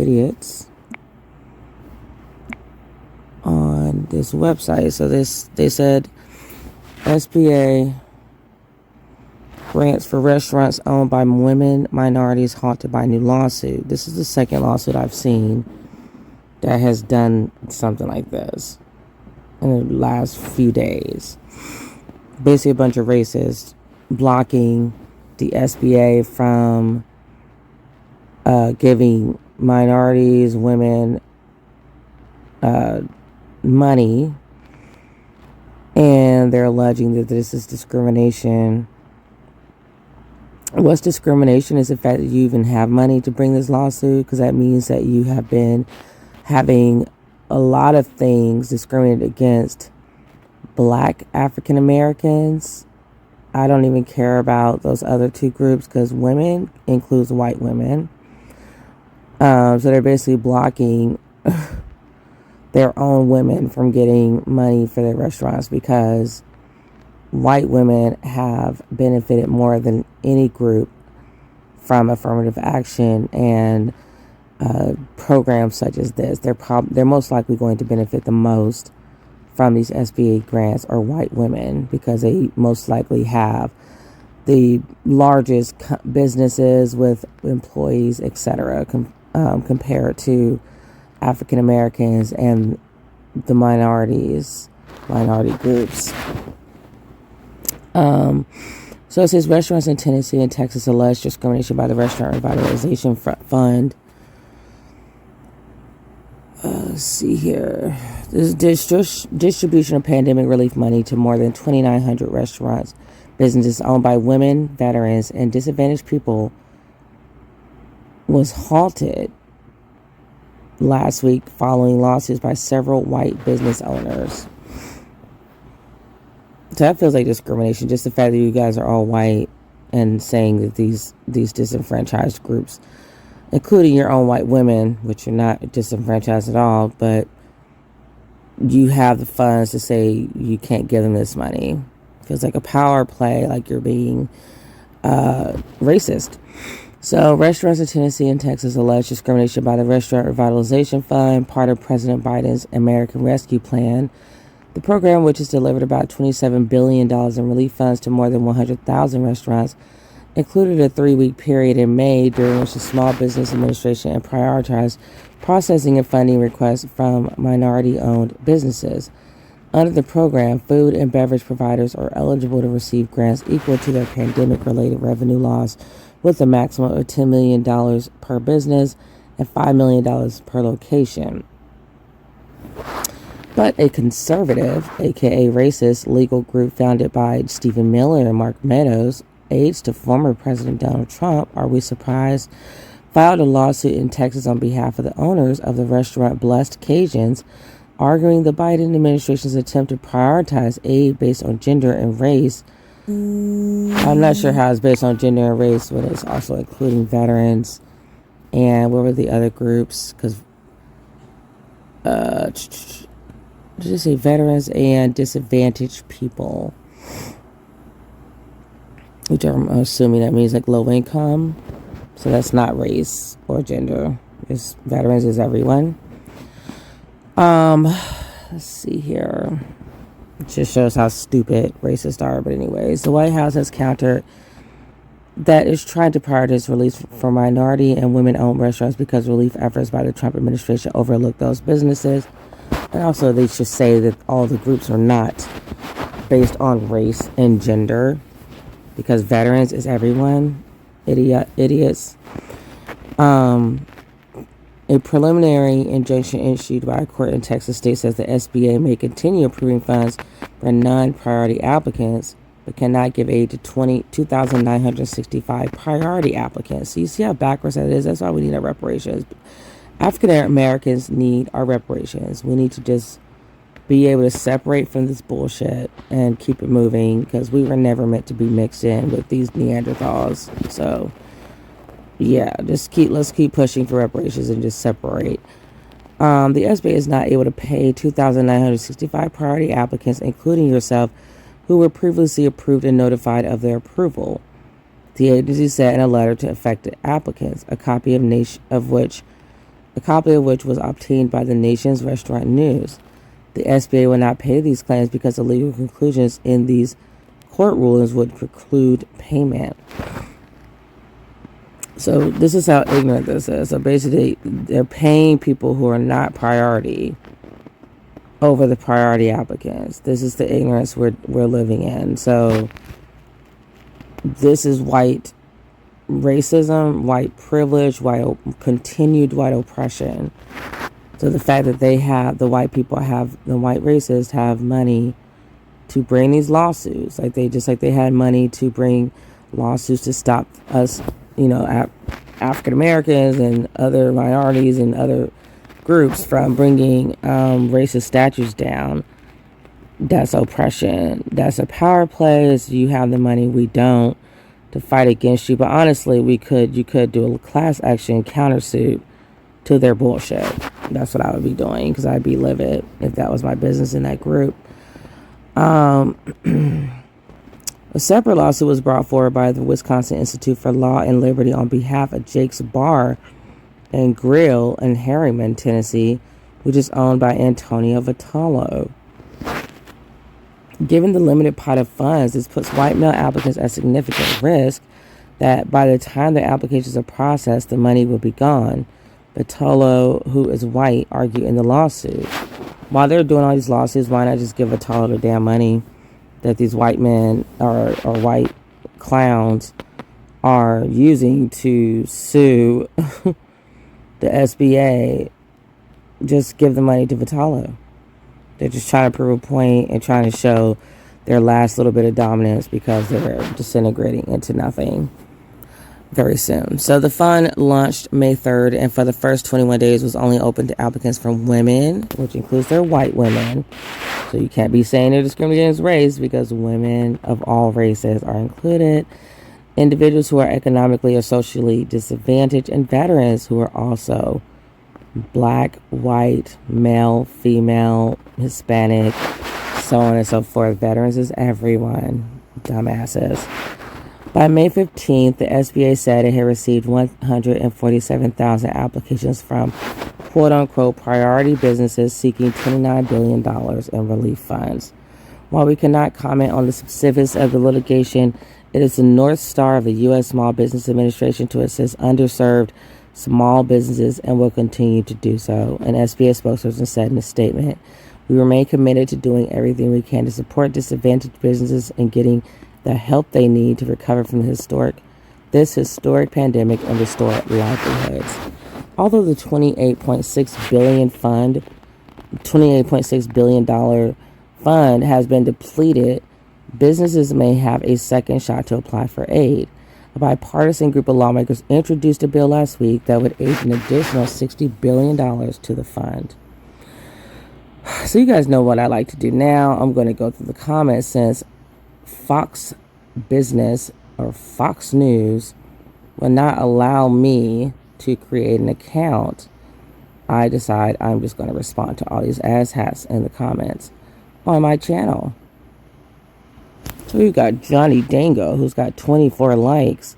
idiots on this website. So they said SBA grants for restaurants owned by women minorities halted by new lawsuit. This is the second lawsuit I've seen that has done something like this in the last few days. Basically a bunch of racists blocking the SBA from giving minorities, women money, and they're alleging that this is discrimination. What's discrimination is the fact that you even have money to bring this lawsuit, because that means that you have been having a lot of things discriminated against Black African Americans. I don't even care about those other two groups, because women includes white women. So they're basically blocking their own women from getting money for their restaurants, because white women have benefited more than any group from affirmative action and programs such as this. They're most likely going to benefit the most from these SBA grants are white women, because they most likely have the largest businesses with employees, etc., compared to African Americans and the minority groups. So it says restaurants in Tennessee and Texas allege discrimination by the Restaurant Revitalization Fund. Let's see here. This is distribution of pandemic relief money to more than 2,900 restaurants, businesses owned by women, veterans, and disadvantaged people was halted last week following lawsuits by several white business owners. So that feels like discrimination, just the fact that you guys are all white and saying that these disenfranchised groups, including your own white women, which are not disenfranchised at all, but you have the funds to say you can't give them this money. It feels like a power play, like you're being racist. So restaurants in Tennessee and Texas allege discrimination by the Restaurant Revitalization Fund, part of President Biden's American Rescue Plan. The program, which has delivered about $27 billion in relief funds to more than 100,000 restaurants, included a 3-week period in May during which the Small Business Administration prioritized processing and funding requests from minority-owned businesses. Under the program, food and beverage providers are eligible to receive grants equal to their pandemic-related revenue loss, with a maximum of $10 million per business and $5 million per location. But a conservative, aka racist, legal group founded by Stephen Miller and Mark Meadows, aides to former President Donald Trump, Are We Surprised?, filed a lawsuit in Texas on behalf of the owners of the restaurant Blessed Cajuns, arguing the Biden administration's attempt to prioritize aid based on gender and race. I'm not sure how it's based on gender and race when it's also including veterans and what were the other groups, because did it say veterans and disadvantaged people, which I'm assuming that means like low income. So that's not race or gender. It's veterans is everyone. Let's see here. It just shows how stupid racists are. But anyways, the White House has countered that it's trying to prioritize relief for minority and women-owned restaurants because relief efforts by the Trump administration overlook those businesses. And also they should say that all the groups are not based on race and gender, because veterans is everyone. Idiots. A preliminary injunction issued by a court in Texas state says the SBA may continue approving funds for non-priority applicants, but cannot give aid to 2,965 priority applicants. So you see how backwards that is? That's why we need our reparations. African Americans need our reparations. We need to just be able to separate from this bullshit and keep it moving, because we were never meant to be mixed in with these Neanderthals. So yeah, let's keep pushing for reparations and just separate. The SBA is not able to pay 2,965 priority applicants, including yourself, who were previously approved and notified of their approval. The agency said in a letter to affected applicants, a copy of which a copy of which was obtained by the nation's restaurant news. The SBA will not pay these claims because the legal conclusions in these court rulings would preclude payment. So this is how ignorant this is. So basically, they're paying people who are not priority over the priority applicants. This is the ignorance we're living in. So this is white racism, white privilege, continued white oppression. So the fact that the white racists have money to bring these lawsuits, like they had money to bring lawsuits to stop us, African Americans and other minorities and other groups from bringing racist statues down. That's oppression. That's a power play. You have the money, we don't, to fight against you. But honestly, you could do a class action countersuit to their bullshit. That's what I would be doing, because I'd be livid if that was my business in that group. A separate lawsuit was brought forward by the Wisconsin Institute for Law and Liberty on behalf of Jake's Bar and Grill in Harriman, Tennessee, which is owned by Antonio Vitalo. Given the limited pot of funds, this puts white male applicants at significant risk that by the time their applications are processed, the money will be gone. Vitalo, who is white, argued in the lawsuit. While they're doing all these lawsuits, why not just give Vitalo the damn money that these white men or white clowns are using to sue the SBA? Just give the money to Vitalo. They're just trying to prove a point and trying to show their last little bit of dominance, because they're disintegrating into nothing very soon. So the fund launched May 3rd, and for the first 21 days was only open to applicants from women, which includes their white women. So you can't be saying they're discriminating against race, because women of all races are included. Individuals who are economically or socially disadvantaged, and veterans who are also black, white, male, female, Hispanic, so on and so forth. Veterans is everyone. Dumbasses. By May 15th, the SBA said it had received 147,000 applications from quote-unquote priority businesses seeking $29 billion in relief funds. While we cannot comment on the specifics of the litigation, it is the North Star of the U.S. Small Business Administration to assist underserved small businesses and will continue to do so, an SBA spokesperson said in a statement. We remain committed to doing everything we can to support disadvantaged businesses and getting the help they need to recover from this historic pandemic and restore livelihoods. Although the $28.6 billion fund has been depleted, businesses may have a second shot to apply for aid. A bipartisan group of lawmakers introduced a bill last week that would aid an additional $60 billion to the fund. So you guys know what I like to do now. I'm going to go through the comments. Since Fox Business or Fox News will not allow me to create an account, I decide I'm just going to respond to all these asshats in the comments on my channel. So we've got Johnny Dango, who's got 24 likes.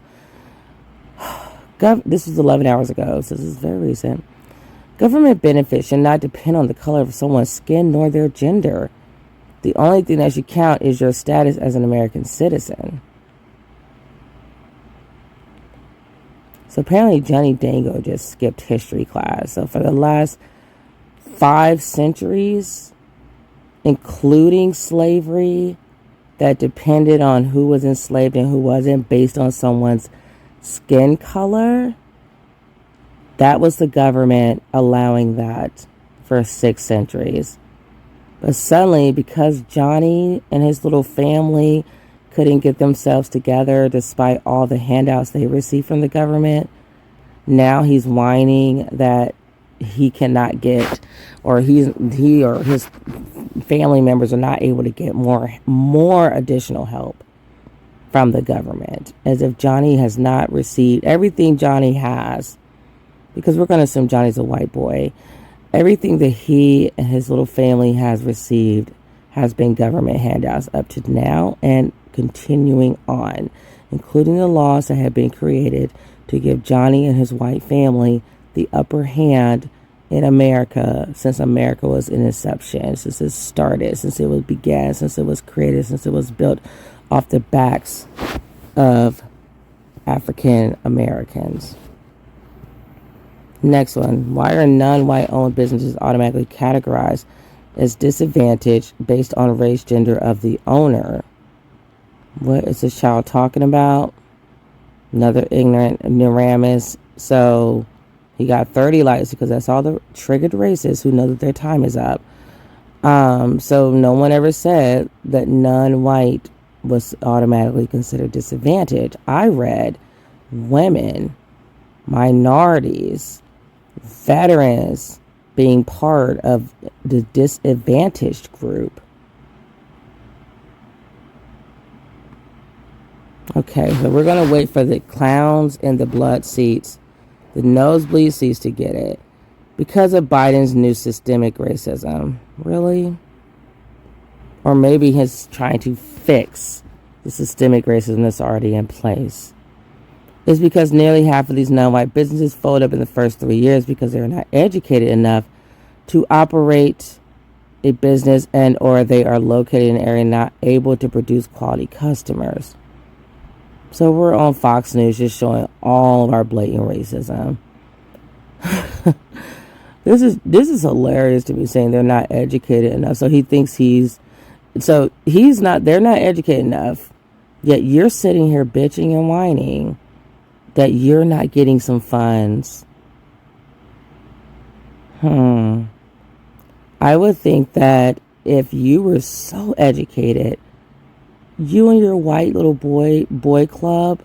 This was 11 hours ago, so this is very recent. Government benefits should not depend on the color of someone's skin nor their gender. The only thing that should count is your status as an American citizen. So apparently Johnny Dango just skipped history class. So for the last 5 centuries, including slavery, that depended on who was enslaved and who wasn't based on someone's skin color, that was the government allowing that for 6 centuries. But suddenly, because Johnny and his little family couldn't get themselves together despite all the handouts they received from the government, now he's whining that he cannot get, or he or his family members are not able to get more additional help from the government, as if Johnny has not received everything Johnny has, because we're going to assume Johnny's a white boy. Everything that he and his little family has received has been government handouts up to now and continuing on, including the laws that have been created to give Johnny and his white family the upper hand in America since America was in inception, since it started, since it was began, since it was created, since it was built off the backs of African Americans. Next one. Why are non-white owned businesses automatically categorized as disadvantaged based on race, gender of the owner? What is this child talking about? Another ignoramus. So he got 30 likes because that's all the triggered racists who know that their time is up. So no one ever said that non-white was automatically considered disadvantaged. I read women, minorities, veterans being part of the disadvantaged group. Okay, so we're going to wait for the clowns and the blood seats, the nosebleed seats to get it. Because of Biden's new systemic racism. Really? Or maybe he's trying to fix the systemic racism that's already in place. It's because nearly half of these non-white businesses fold up in the first 3 years because they're not educated enough to operate a business, and or they are located in an area not able to produce quality customers. So we're on Fox News just showing all of our blatant racism. This is hilarious to be saying they're not educated enough. So he thinks they're not educated enough. Yet you're sitting here bitching and whining that you're not getting some funds. I would think that if you were so educated, you and your white little boy club,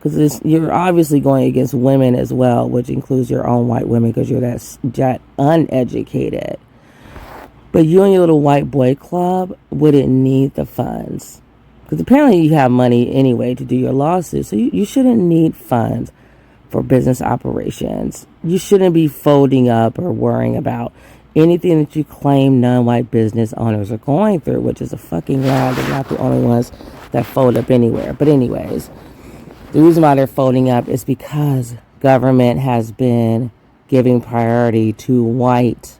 because you're obviously going against women as well, which includes your own white women because you're that uneducated. But you and your little white boy club wouldn't need the funds. Because apparently you have money anyway to do your lawsuit. So you shouldn't need funds for business operations. You shouldn't be folding up or worrying about anything that you claim non-white business owners are going through, which is a fucking lie. They're not the only ones that fold up anywhere. But anyways, the reason why they're folding up is because government has been giving priority to white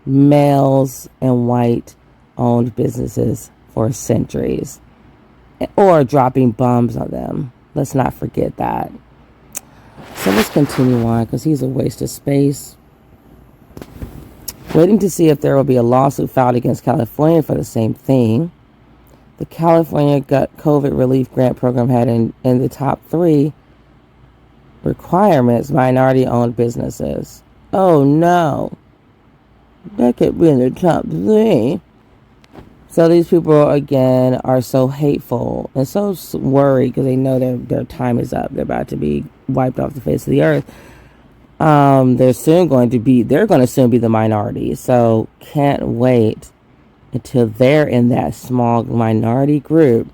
males and white-owned businesses for centuries. Or dropping bombs on them. Let's not forget that. So let's continue on because he's a waste of space. Waiting to see if there will be a lawsuit filed against California for the same thing. The California COVID Relief Grant Program had in the top 3 requirements minority-owned businesses. Oh no. That could be in the top 3. So these people, again, are so hateful and so worried because they know their time is up. They're about to be wiped off the face of the earth. They're going to soon be the minority. So can't wait until they're in that small minority group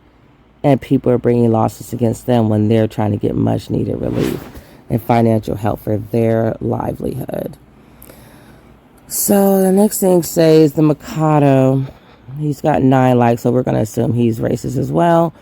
and people are bringing lawsuits against them when they're trying to get much needed relief and financial help for their livelihood. So the next thing says the Mikado. He's got 9 likes, so we're going to assume he's racist as well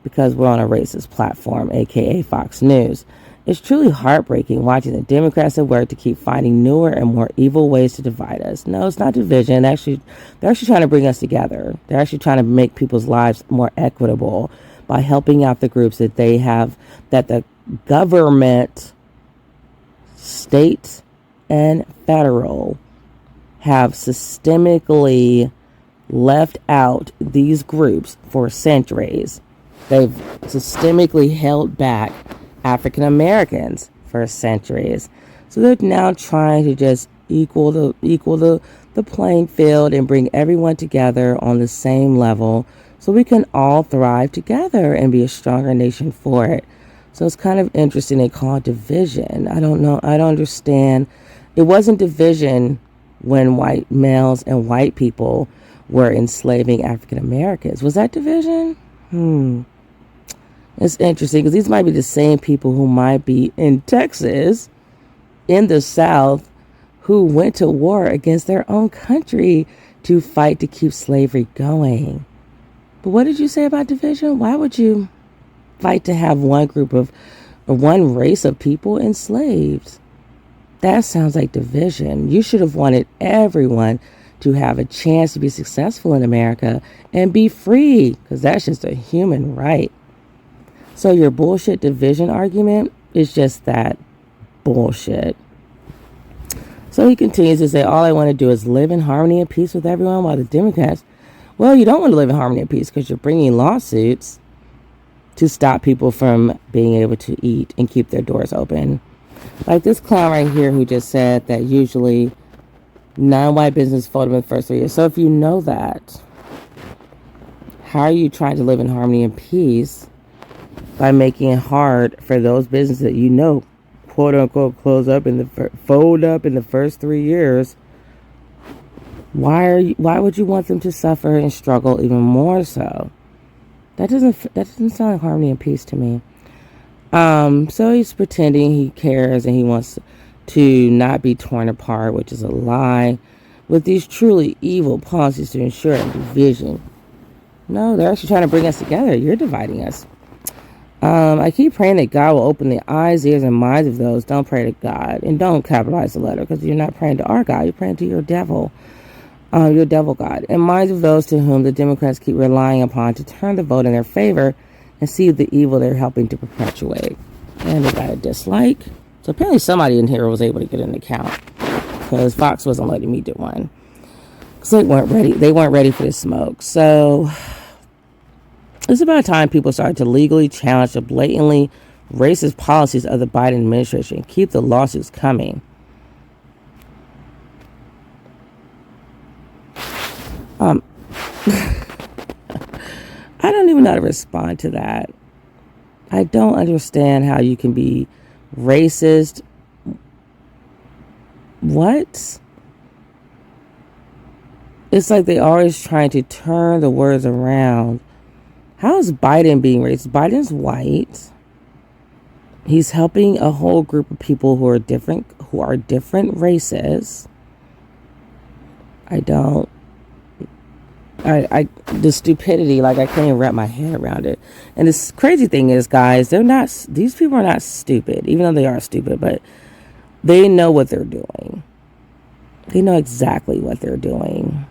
because we're on a racist platform, aka Fox News. It's truly heartbreaking watching the Democrats at work to keep finding newer and more evil ways to divide us. No, it's not division. They're actually trying to bring us together. They're actually trying to make people's lives more equitable by helping out the groups that they have, that the government, state and federal, have systemically left out these groups for centuries. They've systemically held back African Americans for centuries. So they're now trying to just equal the playing field and bring everyone together on the same level so we can all thrive together and be a stronger nation for it. So it's kind of interesting they call it division. I don't know. I don't understand. It wasn't division when white males and white people were enslaving African Americans. Was that division? It's interesting because these might be the same people who might be in Texas, in the South, who went to war against their own country to fight to keep slavery going. But what did you say about division? Why would you fight to have one group of, or one race of people enslaved? That sounds like division. You should have wanted everyone to have a chance to be successful in America and be free, because that's just a human right. So your bullshit division argument is just that bullshit. So he continues to say, all I want to do is live in harmony and peace with everyone, while the Democrats, well, you don't want to live in harmony and peace because you're bringing lawsuits to stop people from being able to eat and keep their doors open. Like this clown right here who just said that usually non-white business fold in the first 3 years. So if you know that, how are you trying to live in harmony and peace by making it hard for those businesses that you know, quote unquote, fold up in the first 3 years? Why would you want them to suffer and struggle even more so? That doesn't sound like harmony and peace to me. So he's pretending he cares and he wants to not be torn apart, which is a lie, with these truly evil policies to ensure division. No, they're actually trying to bring us together. You're dividing us. I keep praying that God will open the eyes, ears, and minds of those. Don't pray to God. And don't capitalize the letter, because you're not praying to our God. You're praying to your devil. Your devil God. And minds of those to whom the Democrats keep relying upon to turn the vote in their favor and see the evil they're helping to perpetuate. And they got a dislike. So apparently somebody in here was able to get an account, because Fox wasn't letting me do one. Because they weren't ready. They weren't ready for this smoke. So it's about time people started to legally challenge the blatantly racist policies of the Biden administration and keep the lawsuits coming. I don't even know how to respond to that. I don't understand how you can be racist. What? It's like they always trying to turn the words around. How is Biden being racist? Biden's white. He's helping a whole group of people who are different races. The stupidity, like I can't even wrap my head around it. And this crazy thing is, guys, these people are not stupid, even though they are stupid, but they know what they're doing. They know exactly what they're doing.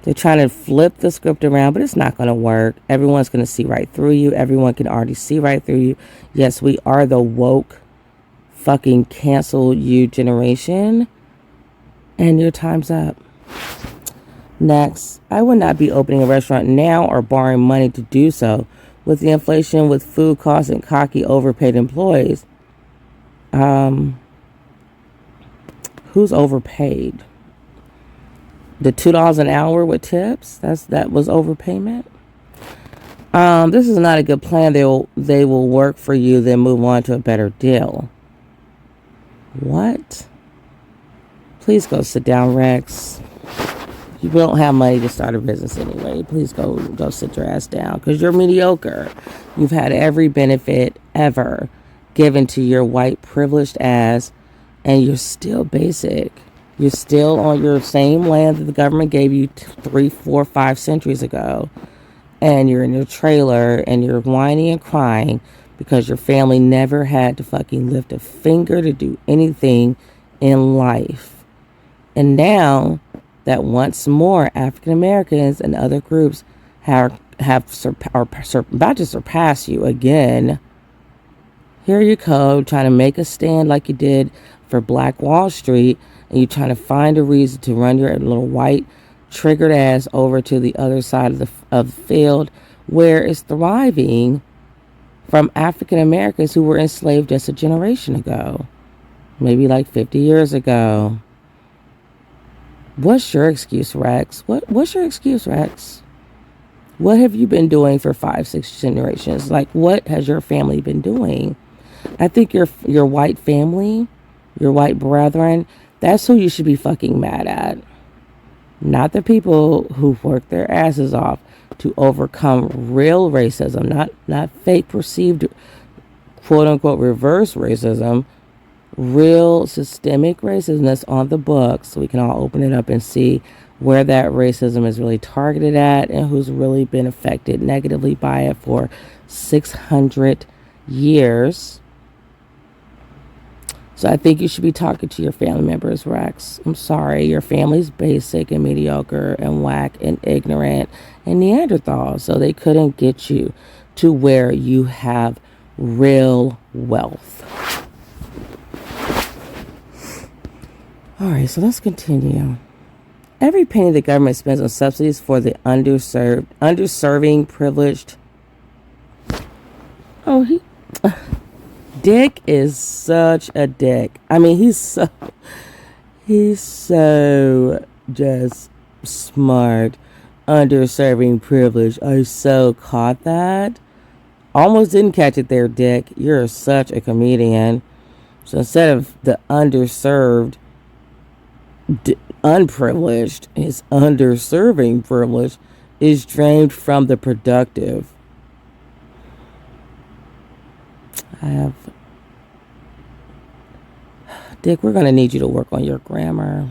They're trying to flip the script around, but it's not going to work. Everyone's going to see right through you. Everyone can already see right through you. Yes, we are the woke, fucking cancel you generation. And your time's up. Next, I would not be opening a restaurant now or borrowing money to do so. With the inflation, with food costs, and cocky, overpaid employees. Who's overpaid? The $2 an hour with tips? That was overpayment. This is not a good plan. They will work for you, then move on to a better deal. What? Please go sit down, Rex. You don't have money to start a business anyway. Please go sit your ass down, because you're mediocre. You've had every benefit ever given to your white privileged ass, and you're still basic. You're still on your same land that the government gave you 3, 4, 5 centuries ago. And you're in your trailer and you're whining and crying because your family never had to fucking lift a finger to do anything in life. And now that once more African Americans and other groups are about to surpass you again, here you go, trying to make a stand like you did for Black Wall Street, and you're trying to find a reason to run your little white triggered ass over to the other side of the field where it's thriving from African Americans who were enslaved just a generation ago, maybe like 50 years ago. What's your excuse, Rex? What's your excuse, Rex? What have you been doing for 5, 6 generations? Like, what has your family been doing? I think your white family, your white brethren, that's who you should be fucking mad at. Not the people who work their asses off to overcome real racism, not fake perceived, quote unquote, reverse racism, real systemic racism that's on the books, so we can all open it up and see where that racism is really targeted at and who's really been affected negatively by it for 600 years. So I think you should be talking to your family members, Rex. I'm sorry. Your family's basic and mediocre and whack and ignorant and Neanderthal. So they couldn't get you to where you have real wealth. All right, so let's continue. Every penny the government spends on subsidies for the underserving, privileged. Oh, Dick is such a dick. I mean, he's so just smart. Underserving, privileged. I so caught that. Almost didn't catch it there, Dick. You're such a comedian. So instead of the underserved, unprivileged, his underserving privilege is drained from the productive. Dick, we're going to need you to work on your grammar.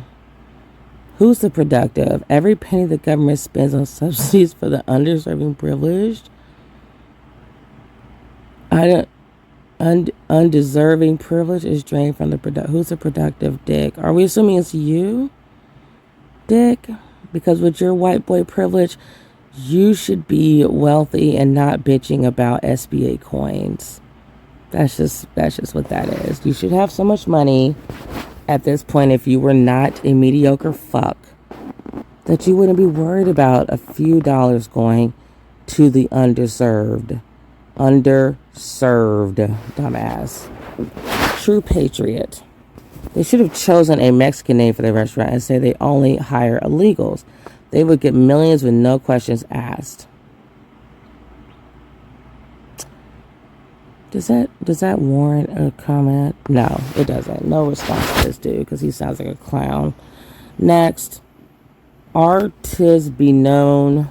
Who's the productive? Every penny the government spends on subsidies for the underserving privileged. Undeserving privilege is drained from the productive. Who's the productive, Dick? Are we assuming it's you, Dick? Because with your white boy privilege, you should be wealthy and not bitching about SBA coins. That's just what that is. You should have so much money at this point if you were not a mediocre fuck that you wouldn't be worried about a few dollars going to the underserved, dumbass. True patriot. They should have chosen a Mexican name for their restaurant and say they only hire illegals. They would get millions with no questions asked. Does that warrant a comment? No, it doesn't. No response to this dude because he sounds like a clown. Next, artists be known.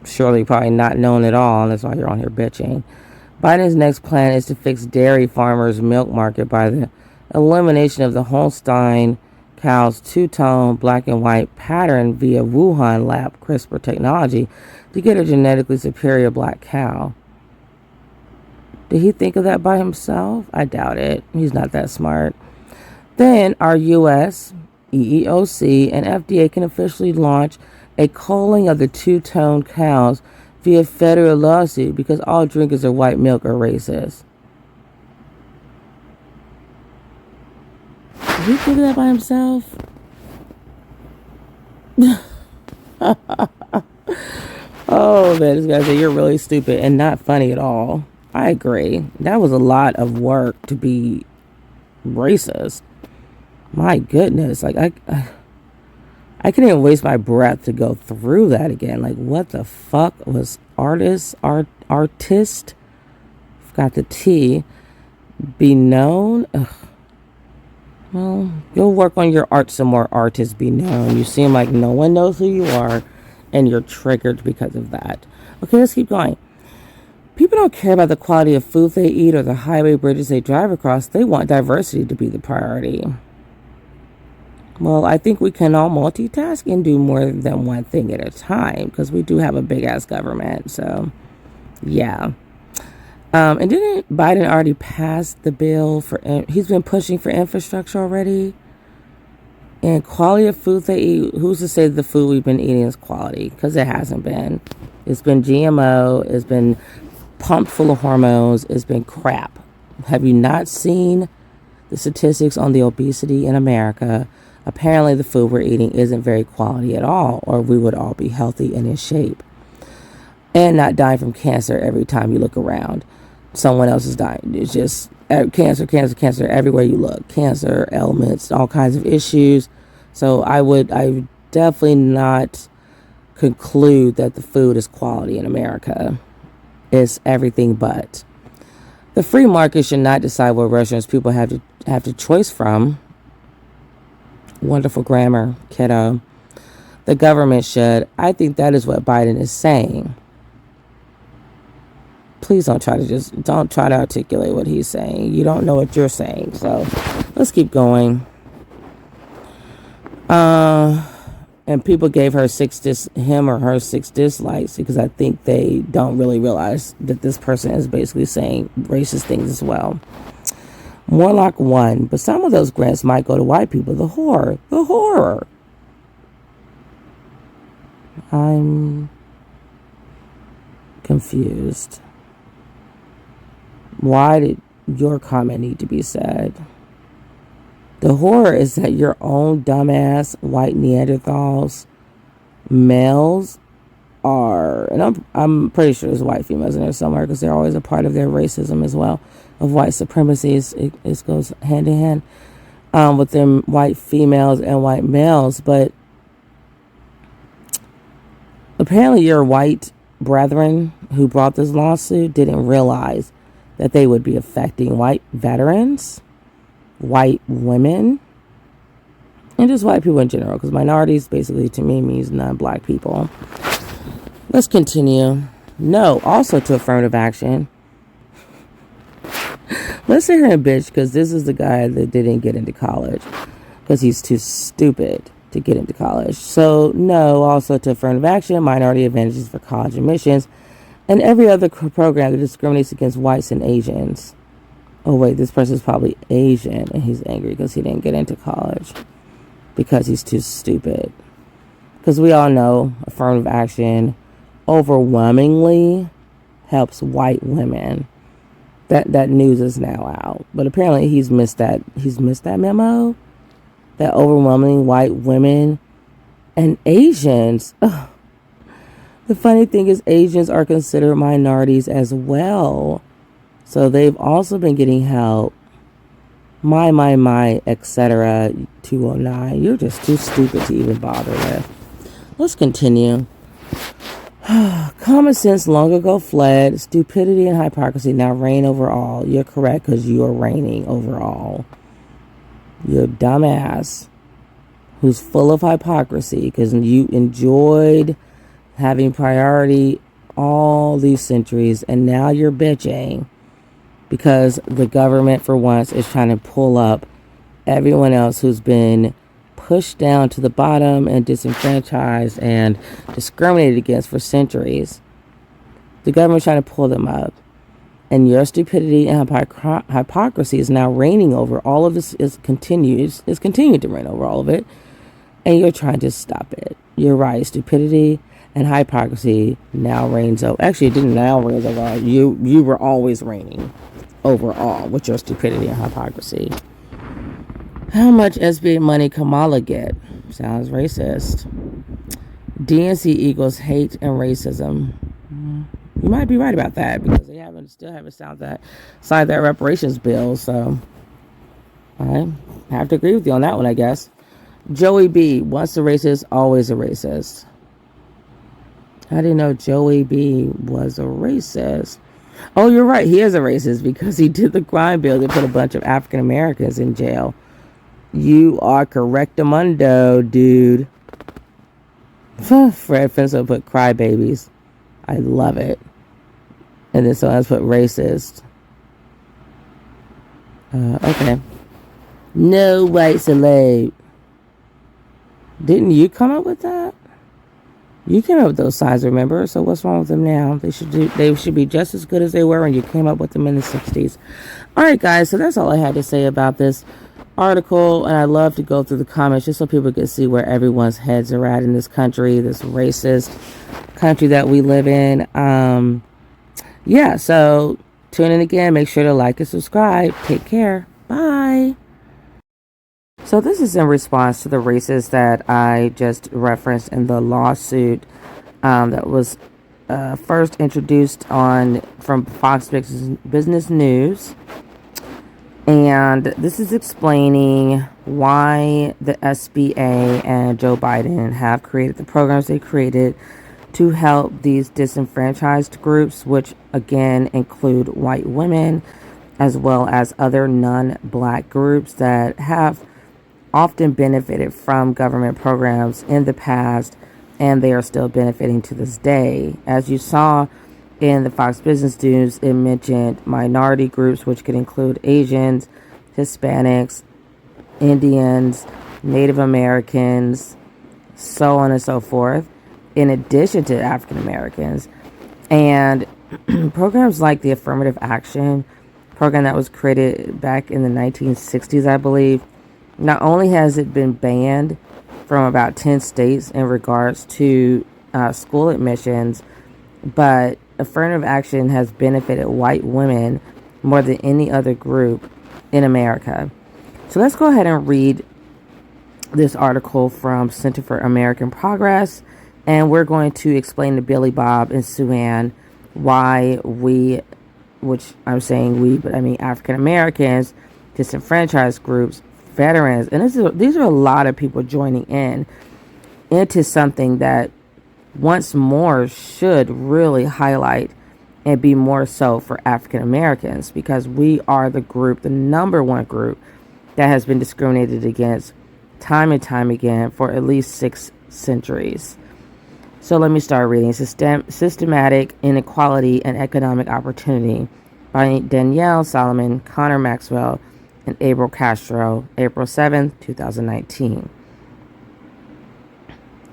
Surely probably not known at all, and that's why you're on here bitching. Biden's next plan is to fix dairy farmers' milk market by the elimination of the Holstein cow's two-tone black and white pattern via Wuhan lab CRISPR technology to get a genetically superior black cow. Did he think of that by himself? I doubt it. He's not that smart. Then our U.S., EEOC, and FDA can officially launch a culling of the two-tone cows via federal lawsuit because all drinkers of white milk are racist. Did he think of that by himself? Oh, man, this guy said you're really stupid and not funny at all. I agree. That was a lot of work to be racist. My goodness. Like, I couldn't even waste my breath to go through that again. Like, what the fuck was artist? Forgot the T. Be known? Ugh. Well, you'll work on your art some more, artist. Be known. You seem like no one knows who you are, and you're triggered because of that. Okay, let's keep going. People don't care about the quality of food they eat or the highway bridges they drive across. They want diversity to be the priority. Well, I think we can all multitask and do more than one thing at a time because we do have a big-ass government. So, yeah. And didn't Biden already pass the bill for... He's been pushing for infrastructure already? And quality of food they eat, who's to say the food we've been eating is quality? Because it hasn't been. It's been GMO. It's been pumped full of hormones. It's been crap. Have you not seen the statistics on the obesity in America? Apparently the food we're eating isn't very quality at all, or we would all be healthy and in shape. And not dying from cancer every time you look around. Someone else is dying. It's just cancer everywhere you look. Cancer, ailments, all kinds of issues. So I would definitely not conclude that the food is quality in America. It's everything but. The free market should not decide what restaurants people have to choice from. Wonderful grammar, kiddo. The government should. I think that is what Biden is saying. Please don't try to articulate what he's saying. You don't know what you're saying. So let's keep going. And people gave her him or her six dislikes because I think they don't really realize that this person is basically saying racist things as well. More like one, but some of those grants might go to white people. The horror. I'm confused. Why did your comment need to be said? The horror is that your own dumbass white Neanderthals, males, are, and I'm pretty sure there's white females in there somewhere because they're always a part of their racism as well, of white supremacy. It goes hand in hand with them white females and white males. But apparently your white brethren who brought this lawsuit didn't realize that they would be affecting white veterans, white women, and just white people in general, because minorities basically to me means non-black people. Let's continue. No, also to affirmative action. Let's sit here and bitch because this is the guy that didn't get into college because he's too stupid to get into college. So no, also to affirmative action, minority advantages for college admissions, and every other program that discriminates against whites and Asians. Oh wait, this person's probably Asian and he's angry because he didn't get into college because he's too stupid. Because we all know affirmative action overwhelmingly helps white women. That news is now out, but apparently he's missed that memo that overwhelming white women and Asians. Ugh. The funny thing is Asians are considered minorities as well, so they've also been getting help. My, etc. 209. You're just too stupid to even bother with. Let's continue. Common sense long ago fled. Stupidity and hypocrisy now reign over all. You're correct because you are reigning over all. You're a dumbass who's full of hypocrisy because you enjoyed having priority all these centuries and now you're bitching because the government for once is trying to pull up everyone else who's been pushed down to the bottom and disenfranchised and discriminated against for centuries. The government's trying to pull them up. And your stupidity and hypocrisy is now reigning over all of this. Is continuing to reign over all of it. And you're trying to stop it. You're right. Stupidity and hypocrisy now reigns over. Actually, it didn't now reign over all. You were always reigning over all with your stupidity and hypocrisy. How much SBA money Kamala get? Sounds racist. DNC equals hate and racism. You might be right about that because they still haven't signed that reparations bill. So I have to agree with you on that one, I guess. Joey B. Once a racist, always a racist. I didn't know Joey B. was a racist. Oh, you're right. He is a racist because he did the crime bill that put a bunch of African Americans in jail. You are correctamundo, dude. Fred Finso put crybabies. I love it. And then someone else put racist. Okay. No white celeb. Didn't you come up with that? You came up with those signs, remember? So what's wrong with them now? They should be just as good as they were when you came up with them in the 60s. All right, guys. So that's all I had to say about this article, and I love to go through the comments just so people can see where everyone's heads are at in this country, this racist country that we live in. Yeah, so tune in again. Make sure to like and subscribe. Take care. Bye. So this is in response to the racist that I just referenced in the lawsuit that was first introduced from Fox Business News. And this is explaining why the SBA and Joe Biden have created the programs they created to help these disenfranchised groups, which again include white women, as well as other non-black groups that have often benefited from government programs in the past, and they are still benefiting to this day. As you saw in the Fox Business News, it mentioned minority groups, which could include Asians, Hispanics, Indians, Native Americans, so on and so forth, in addition to African Americans. And programs like the affirmative action program that was created back in the 1960s, I believe. Not only has it been banned from about 10 states in regards to school admissions, but affirmative action has benefited white women more than any other group in America. So let's go ahead and read this article from Center for American Progress, and we're going to explain to Billy Bob and Sue Ann why we, which I'm saying we, but I mean African Americans, disenfranchised groups, veterans, and these are a lot of people joining in into something that once more should really highlight and be more so for African Americans, because we are the group, the number one group that has been discriminated against time and time again for at least 6 centuries. So let me start reading. Systematic Inequality and Economic Opportunity by Danielle Solomon, Connor Maxwell, and April Castro, April 7th, 2019.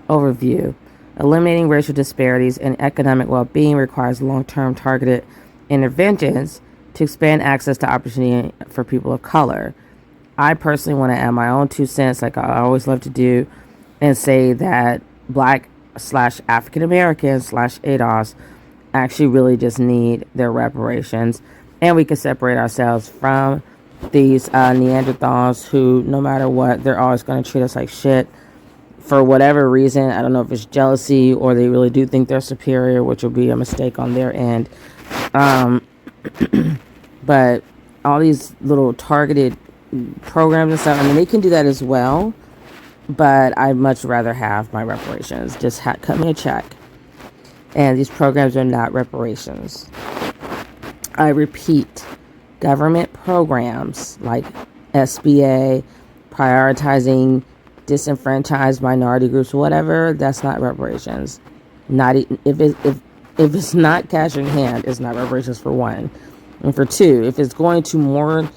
Overview. Eliminating racial disparities and economic well-being requires long-term targeted interventions to expand access to opportunity for people of color. I personally want to add my own 2 cents, like I always love to do, and say that Black/African Americans/ADOS actually really just need their reparations, and we can separate ourselves from these Neanderthals who, no matter what, they're always going to treat us like shit for whatever reason. I don't know if it's jealousy or they really do think they're superior, which will be a mistake on their end. But all these little targeted programs and stuff, I mean, they can do that as well, but I'd much rather have my reparations. Just cut me a check. And these programs are not reparations. I repeat, government programs like SBA, prioritizing disenfranchised minority groups, whatever, that's not reparations. Not if it's not cash in hand, it's not reparations, for one. And for two, if it's going to more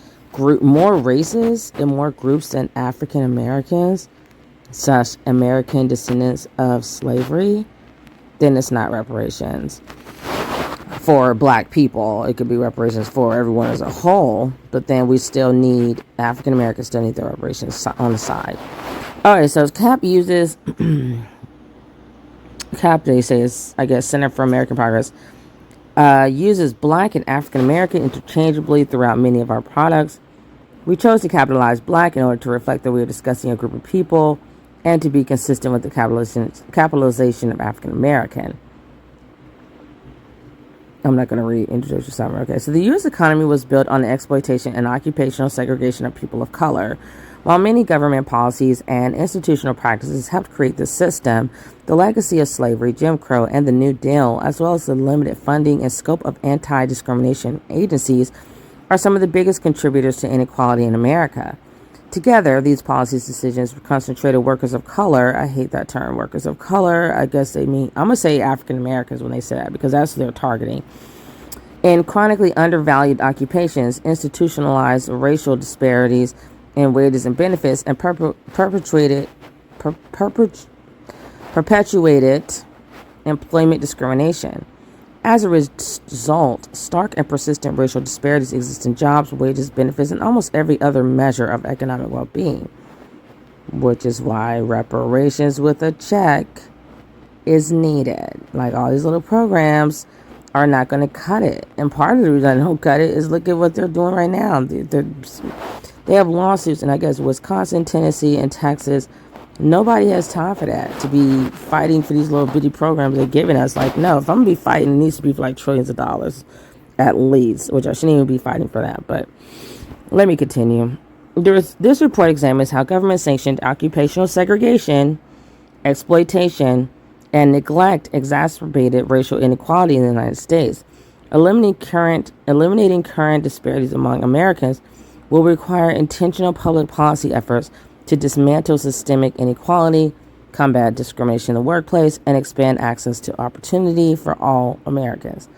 races and more groups than African Americans, such American descendants of slavery, then it's not reparations. For Black people, it could be reparations for everyone as a whole, but then we still need, African Americans still need their reparations on the side. All right, so CAP uses, CAP, they say, is, I guess, Center for American Progress, uses Black and African American interchangeably throughout many of our products. We chose to capitalize Black in order to reflect that we are discussing a group of people and to be consistent with the capitalization of African American. I'm not going to read introduction summary. Okay, so the U.S. economy was built on the exploitation and occupational segregation of people of color. While many government policies and institutional practices helped create this system, the legacy of slavery, Jim Crow, and the New Deal, as well as the limited funding and scope of anti-discrimination agencies, are some of the biggest contributors to inequality in America. Together, these policies decisions concentrated workers of color. I hate that term, workers of color. I guess they mean, I'm going to say African Americans when they say that, because that's what they're targeting. In chronically undervalued occupations, institutionalized racial disparities in wages and benefits, and perpetuated employment discrimination. As a result, stark and persistent racial disparities exist in jobs, wages, benefits, and almost every other measure of economic well-being, which is why reparations with a check is needed. Like, all these little programs are not going to cut it. And part of the reason they don't cut it is look at what they're doing right now. They have lawsuits in, I guess, Wisconsin, Tennessee, and Texas. Nobody has time for that, to be fighting for these little bitty programs they're giving us. Like, no, if I'm going to be fighting, it needs to be for like trillions of dollars at least, which I shouldn't even be fighting for that. But let me continue. This report examines how government-sanctioned occupational segregation, exploitation, and neglect exacerbated racial inequality in the United States. Eliminating current disparities among Americans will require intentional public policy efforts to dismantle systemic inequality, combat discrimination in the workplace, and expand access to opportunity for all Americans.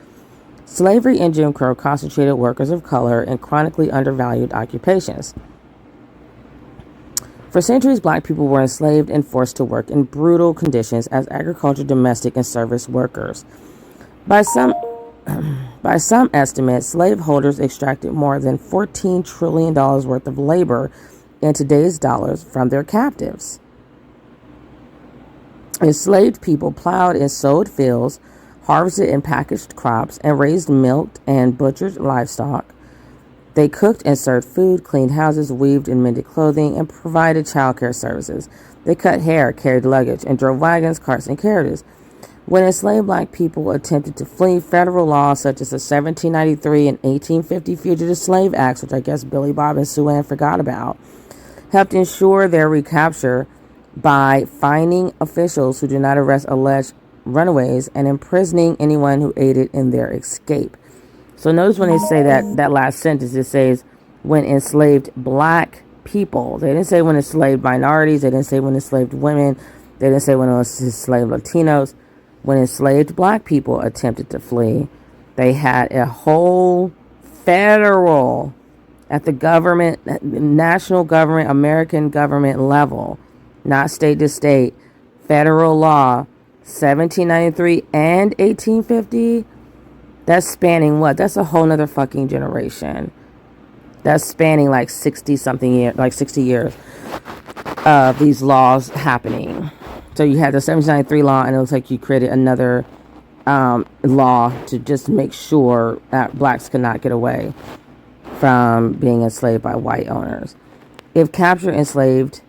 Slavery and Jim Crow concentrated workers of color in chronically undervalued occupations. For centuries, Black people were enslaved and forced to work in brutal conditions as agriculture, domestic, and service workers. By some By some estimates, slaveholders extracted more than $14 trillion worth of labor in today's dollars from their captives. Enslaved people plowed and sowed fields, harvested and packaged crops, and raised milk and butchered livestock. They cooked and served food, cleaned houses, weaved and mended clothing, and provided child care services. They cut hair, carried luggage, and drove wagons, carts, and carriages. When enslaved black people attempted to flee, federal laws such as the 1793 and 1850 Fugitive Slave Acts, which I guess Billy Bob and Sue Ann forgot about, helped ensure their recapture by fining officials who did not arrest alleged runaways and imprisoning anyone who aided in their escape. So notice when they say that last sentence, it says when enslaved black people. They didn't say when enslaved minorities. They didn't say when enslaved women. They didn't say when enslaved Latinos. When enslaved black people attempted to flee, they had a whole federal, at the government, national government, American government level, not state to state, federal law, 1793 and 1850. That's spanning what? That's a whole nother fucking generation. That's spanning like 60 something years, like 60 years of these laws happening. So you had the 1793 law, and it looks like you created another law to just make sure that blacks could not get away from being enslaved by white owners. If captured, enslaved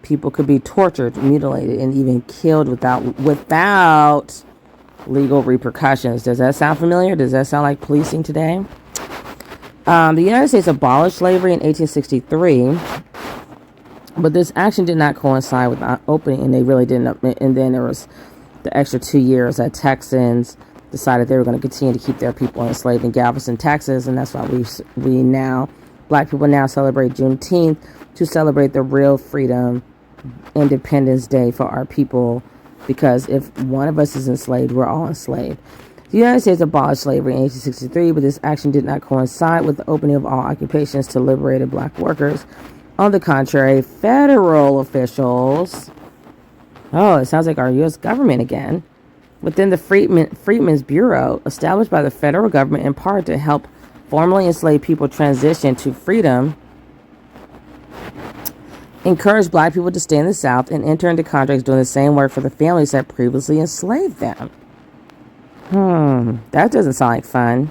people could be tortured, mutilated, and even killed without legal repercussions. Does that sound familiar? Does that sound like policing today? The United States abolished slavery in 1863, but this action did not coincide with the opening, and they really didn't. And then there was the extra 2 years that Texans decided they were going to continue to keep their people enslaved in Galveston, Texas, and that's why we now, black people now celebrate Juneteenth to celebrate the real freedom, Independence Day for our people, because if one of us is enslaved, we're all enslaved. The United States abolished slavery in 1863, but this action did not coincide with the opening of all occupations to liberated black workers. On the contrary, federal officials, it sounds like our U.S. government again, within the Freedmen's Bureau, established by the federal government in part to help formerly enslaved people transition to freedom, encouraged black people to stay in the South and enter into contracts doing the same work for the families that previously enslaved them. That doesn't sound like fun.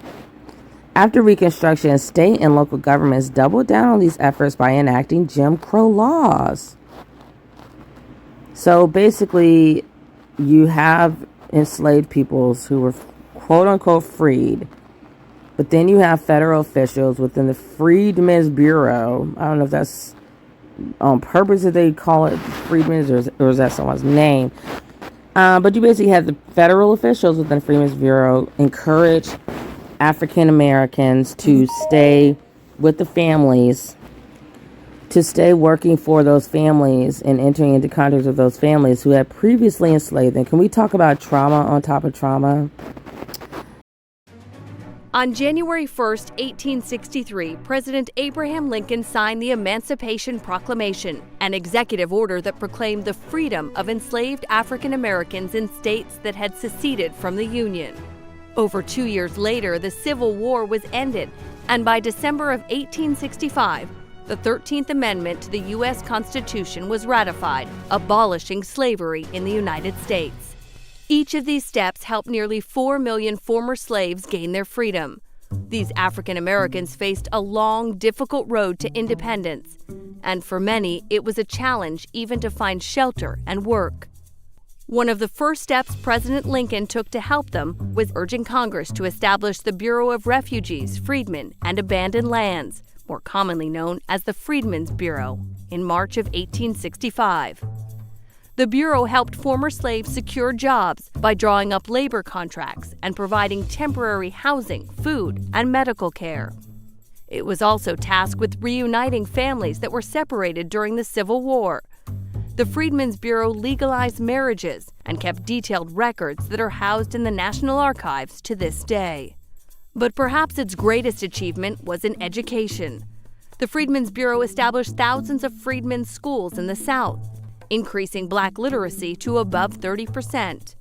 After Reconstruction, state and local governments doubled down on these efforts by enacting Jim Crow laws. So basically, you have enslaved peoples who were quote-unquote freed, but then you have federal officials within the Freedmen's Bureau. I don't know if that's on purpose that they call it Freedmen's, or is that someone's name? But you basically have the federal officials within the Freedmen's Bureau encourage African Americans to stay with the families, to stay working for those families and entering into contracts with those families who had previously enslaved them. Can we talk about trauma on top of trauma? On January 1, 1863, President Abraham Lincoln signed the Emancipation Proclamation, an executive order that proclaimed the freedom of enslaved African Americans in states that had seceded from the Union. Over 2 years later, the Civil War was ended, and by December of 1865, the 13th Amendment to the U.S. Constitution was ratified, abolishing slavery in the United States. Each of these steps helped nearly 4 million former slaves gain their freedom. These African Americans faced a long, difficult road to independence, and for many, it was a challenge even to find shelter and work. One of the first steps President Lincoln took to help them was urging Congress to establish the Bureau of Refugees, Freedmen, and Abandoned Lands, more commonly known as the Freedmen's Bureau, in March of 1865. The Bureau helped former slaves secure jobs by drawing up labor contracts and providing temporary housing, food, and medical care. It was also tasked with reuniting families that were separated during the Civil War. The Freedmen's Bureau legalized marriages and kept detailed records that are housed in the National Archives to this day. But perhaps its greatest achievement was in education. The Freedmen's Bureau established thousands of freedmen's schools in the South, increasing black literacy to above 30%.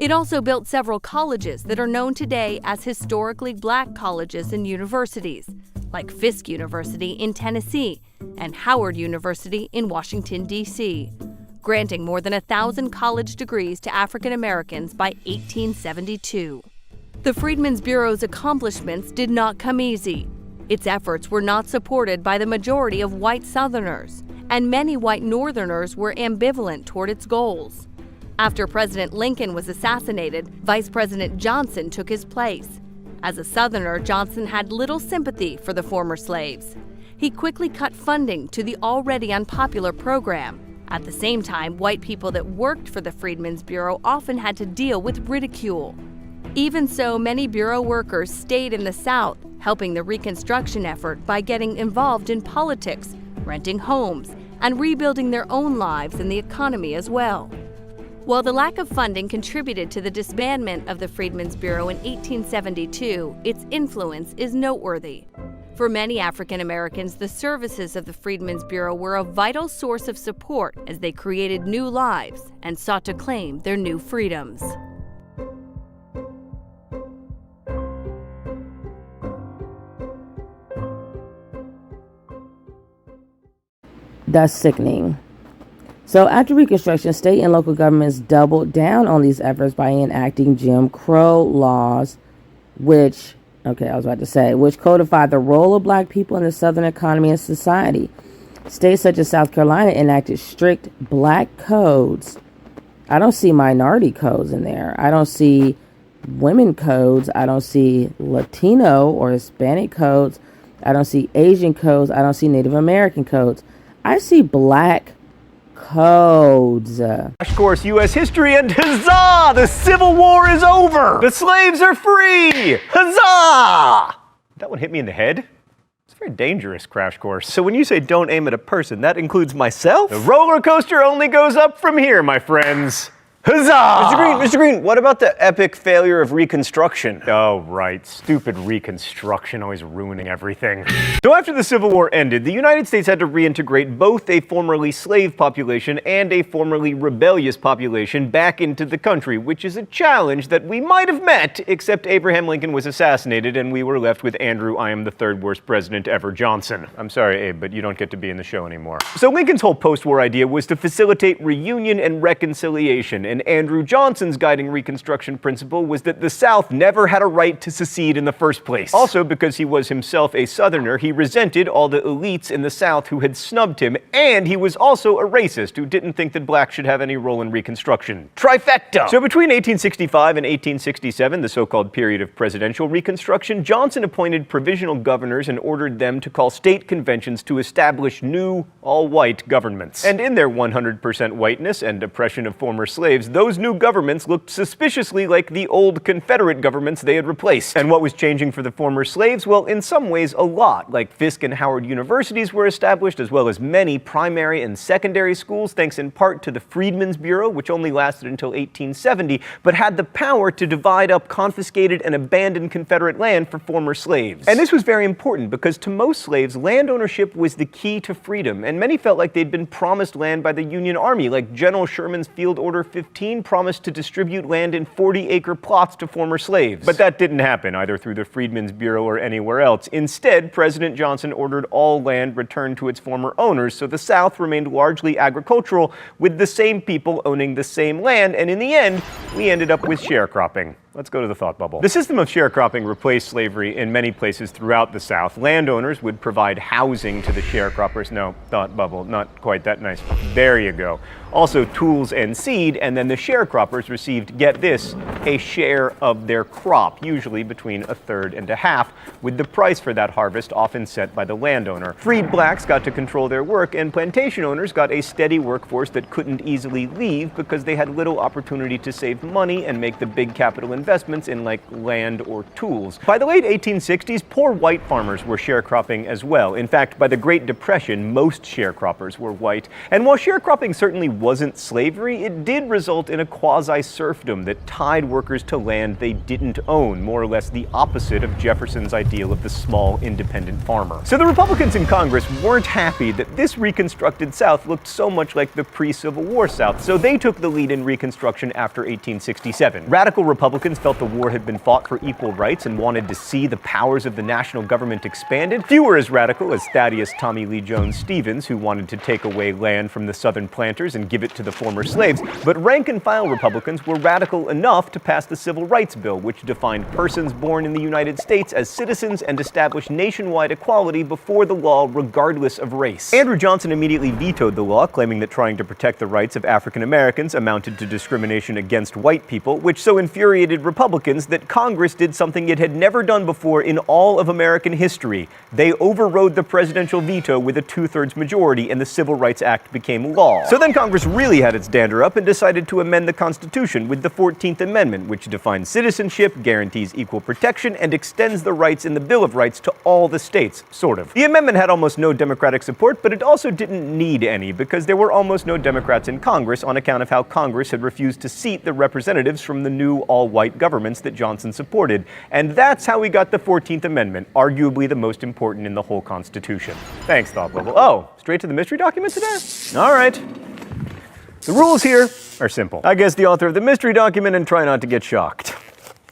It also built several colleges that are known today as historically black colleges and universities, like Fisk University in Tennessee and Howard University in Washington, D.C., granting more than 1,000 college degrees to African Americans by 1872. The Freedmen's Bureau's accomplishments did not come easy. Its efforts were not supported by the majority of white Southerners, and many white Northerners were ambivalent toward its goals. After President Lincoln was assassinated, Vice President Johnson took his place. As a Southerner, Johnson had little sympathy for the former slaves. He quickly cut funding to the already unpopular program. At the same time, white people that worked for the Freedmen's Bureau often had to deal with ridicule. Even so, many Bureau workers stayed in the South, helping the Reconstruction effort by getting involved in politics, renting homes, and rebuilding their own lives and the economy as well. While the lack of funding contributed to the disbandment of the Freedmen's Bureau in 1872, its influence is noteworthy. For many African Americans, the services of the Freedmen's Bureau were a vital source of support as they created new lives and sought to claim their new freedoms. That's sickening. So after Reconstruction, state and local governments doubled down on these efforts by enacting Jim Crow laws, which codified the role of black people in the Southern economy and society. States such as South Carolina enacted strict black codes. I don't see minority codes in there. I don't see women codes. I don't see Latino or Hispanic codes. I don't see Asian codes. I don't see Native American codes. I see black codes. Crash course U.S. history, and huzzah! The Civil War is over! The slaves are free! Huzzah! That one hit me in the head. It's a very dangerous crash course. So when you say don't aim at a person, that includes myself? The roller coaster only goes up from here, my friends. Huzzah! Mr. Green, what about the epic failure of Reconstruction? Oh, right. Stupid Reconstruction, always ruining everything. So after the Civil War ended, the United States had to reintegrate both a formerly slave population and a formerly rebellious population back into the country, which is a challenge that we might have met, except Abraham Lincoln was assassinated and we were left with Andrew, I am the third worst president ever Johnson. I'm sorry, Abe, but you don't get to be in the show anymore. So Lincoln's whole post-war idea was to facilitate reunion and reconciliation, and Andrew Johnson's guiding Reconstruction principle was that the South never had a right to secede in the first place. Also, because he was himself a Southerner, he resented all the elites in the South who had snubbed him, and he was also a racist who didn't think that blacks should have any role in Reconstruction. Trifecta! So between 1865 and 1867, the so-called period of presidential Reconstruction, Johnson appointed provisional governors and ordered them to call state conventions to establish new, all-white governments. And in their 100% whiteness and oppression of former slaves, those new governments looked suspiciously like the old Confederate governments they had replaced. And what was changing for the former slaves? Well, in some ways, a lot. Like Fisk and Howard universities were established, as well as many primary and secondary schools, thanks in part to the Freedmen's Bureau, which only lasted until 1870, but had the power to divide up confiscated and abandoned Confederate land for former slaves. And this was very important because to most slaves, land ownership was the key to freedom, and many felt like they'd been promised land by the Union Army, like General Sherman's Field Order 15 promised to distribute land in 40-acre plots to former slaves. But that didn't happen, either through the Freedmen's Bureau or anywhere else. Instead, President Johnson ordered all land returned to its former owners, so the South remained largely agricultural, with the same people owning the same land, and in the end, we ended up with sharecropping. Let's go to the thought bubble. The system of sharecropping replaced slavery in many places throughout the South. Landowners would provide housing to the sharecroppers. No, thought bubble, not quite that nice. There you go. Also tools and seed, and then the sharecroppers received, get this, a share of their crop, usually between a third and a half, with the price for that harvest often set by the landowner. Freed blacks got to control their work, and plantation owners got a steady workforce that couldn't easily leave because they had little opportunity to save money and make the big capital investments investments in like land or tools. By the late 1860s, poor white farmers were sharecropping as well. In fact, by the Great Depression, most sharecroppers were white. And while sharecropping certainly wasn't slavery, it did result in a quasi-serfdom that tied workers to land they didn't own, more or less the opposite of Jefferson's ideal of the small, independent farmer. So the Republicans in Congress weren't happy that this reconstructed South looked so much like the pre-Civil War South, so they took the lead in Reconstruction after 1867. Radical Republicans felt the war had been fought for equal rights and wanted to see the powers of the national government expanded. Few were as radical as Thaddeus Tommy Lee Jones Stevens, who wanted to take away land from the Southern planters and give it to the former slaves, but rank-and-file Republicans were radical enough to pass the Civil Rights Bill, which defined persons born in the United States as citizens and established nationwide equality before the law regardless of race. Andrew Johnson immediately vetoed the law, claiming that trying to protect the rights of African Americans amounted to discrimination against white people, which so infuriated Republicans that Congress did something it had never done before in all of American history. They overrode the presidential veto with a 2/3 majority, and the Civil Rights Act became law. So then Congress really had its dander up and decided to amend the Constitution with the 14th Amendment, which defines citizenship, guarantees equal protection, and extends the rights in the Bill of Rights to all the states, sort of. The amendment had almost no Democratic support, but it also didn't need any, because there were almost no Democrats in Congress on account of how Congress had refused to seat the representatives from the new all-white governments that Johnson supported. And that's how we got the 14th Amendment, arguably the most important in the whole Constitution. Thanks, Thought Bubble. Oh, straight to the mystery document today? All right. The rules here are simple. I guess the author of the mystery document and try not to get shocked.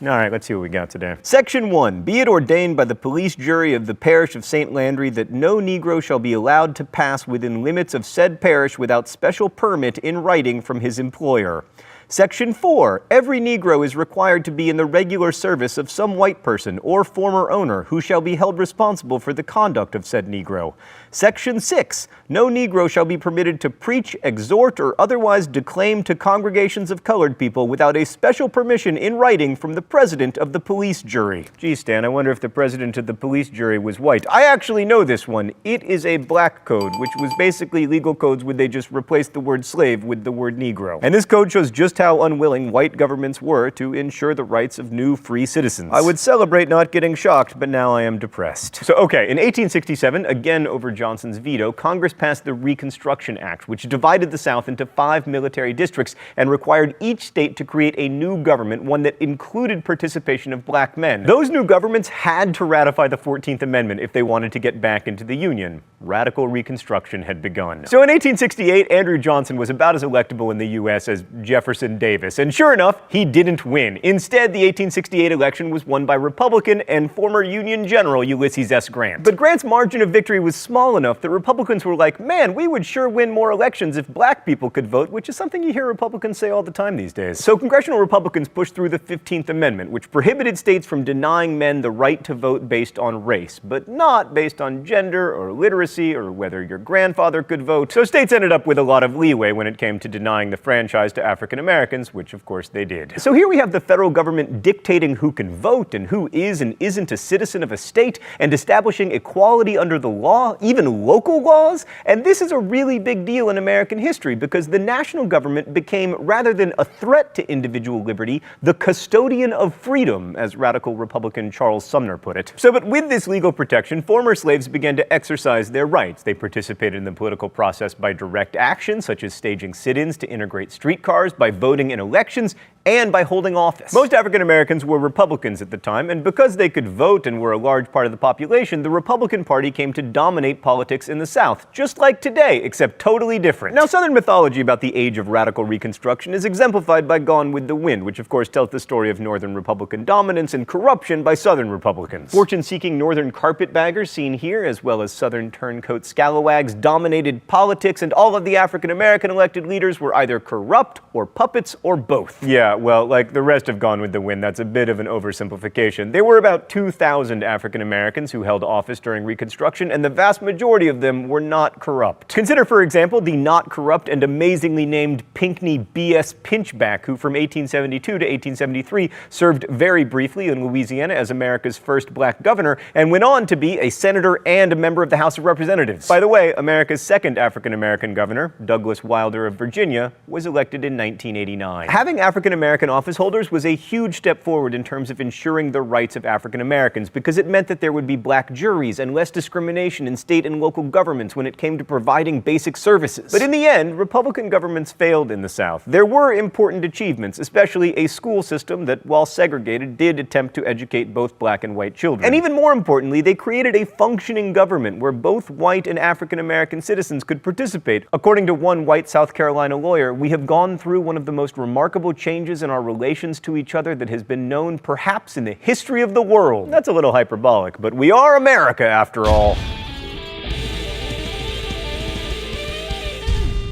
All right, let's see what we got today. Section 1. Be it ordained by the police jury of the parish of St. Landry that no Negro shall be allowed to pass within limits of said parish without special permit in writing from his employer. Section 4. Every Negro is required to be in the regular service of some white person or former owner who shall be held responsible for the conduct of said Negro. Section 6. No Negro shall be permitted to preach, exhort, or otherwise declaim to congregations of colored people without a special permission in writing from the president of the police jury. Gee, Stan, I wonder if the president of the police jury was white. I actually know this one. It is a black code, which was basically legal codes where they just replaced the word slave with the word Negro. And this code shows just how unwilling white governments were to ensure the rights of new free citizens. I would celebrate not getting shocked, but now I am depressed. So, okay, in 1867, again over Johnson's veto, Congress passed the Reconstruction Act, which divided the South into 5 military districts and required each state to create a new government, one that included participation of black men. Those new governments had to ratify the 14th Amendment if they wanted to get back into the Union. Radical Reconstruction had begun. So in 1868, Andrew Johnson was about as electable in the U.S. as Jefferson Davis, and sure enough, he didn't win. Instead, the 1868 election was won by Republican and former Union General Ulysses S. Grant. But Grant's margin of victory was small enough that Republicans were like, man, we would sure win more elections if black people could vote, which is something you hear Republicans say all the time these days. So congressional Republicans pushed through the 15th Amendment, which prohibited states from denying men the right to vote based on race, but not based on gender or literacy or whether your grandfather could vote. So states ended up with a lot of leeway when it came to denying the franchise to African Americans, which of course they did. So here we have the federal government dictating who can vote and who is and isn't a citizen of a state, and establishing equality under the law, even local laws. And this is a really big deal in American history because the national government became, rather than a threat to individual liberty, the custodian of freedom, as radical Republican Charles Sumner put it. So, but with this legal protection, former slaves began to exercise their rights. They participated in the political process by direct action, such as staging sit-ins to integrate streetcars, by voting in elections, and by holding office. Most African Americans were Republicans at the time, and because they could vote and were a large part of the population, the Republican Party came to dominate politics in the South, just like today, except totally different. Now, Southern mythology about the age of radical Reconstruction is exemplified by Gone with the Wind, which of course tells the story of Northern Republican dominance and corruption by Southern Republicans. Fortune-seeking Northern carpetbaggers seen here, as well as Southern turncoat scalawags, dominated politics, and all of the African American elected leaders were either corrupt or puppets or both. Yeah, well, like the rest of Gone with the Wind, that's a bit of an oversimplification. There were about 2,000 African Americans who held office during Reconstruction, and the vast majority of them were not corrupt. Consider, for example, the not corrupt and amazingly named Pinckney B.S. Pinchback, who from 1872 to 1873 served very briefly in Louisiana as America's first black governor, and went on to be a senator and a member of the House of Representatives. By the way, America's second African American governor, Douglas Wilder of Virginia, was elected in 1989. Having African African-American office holders was a huge step forward in terms of ensuring the rights of African Americans, because it meant that there would be black juries and less discrimination in state and local governments when it came to providing basic services. But in the end, Republican governments failed in the South. There were important achievements, especially a school system that, while segregated, did attempt to educate both black and white children. And even more importantly, they created a functioning government where both white and African American citizens could participate. According to one white South Carolina lawyer, we have gone through one of the most remarkable changes in our relations to each other that has been known perhaps in the history of the world. That's a little hyperbolic, but we are America after all.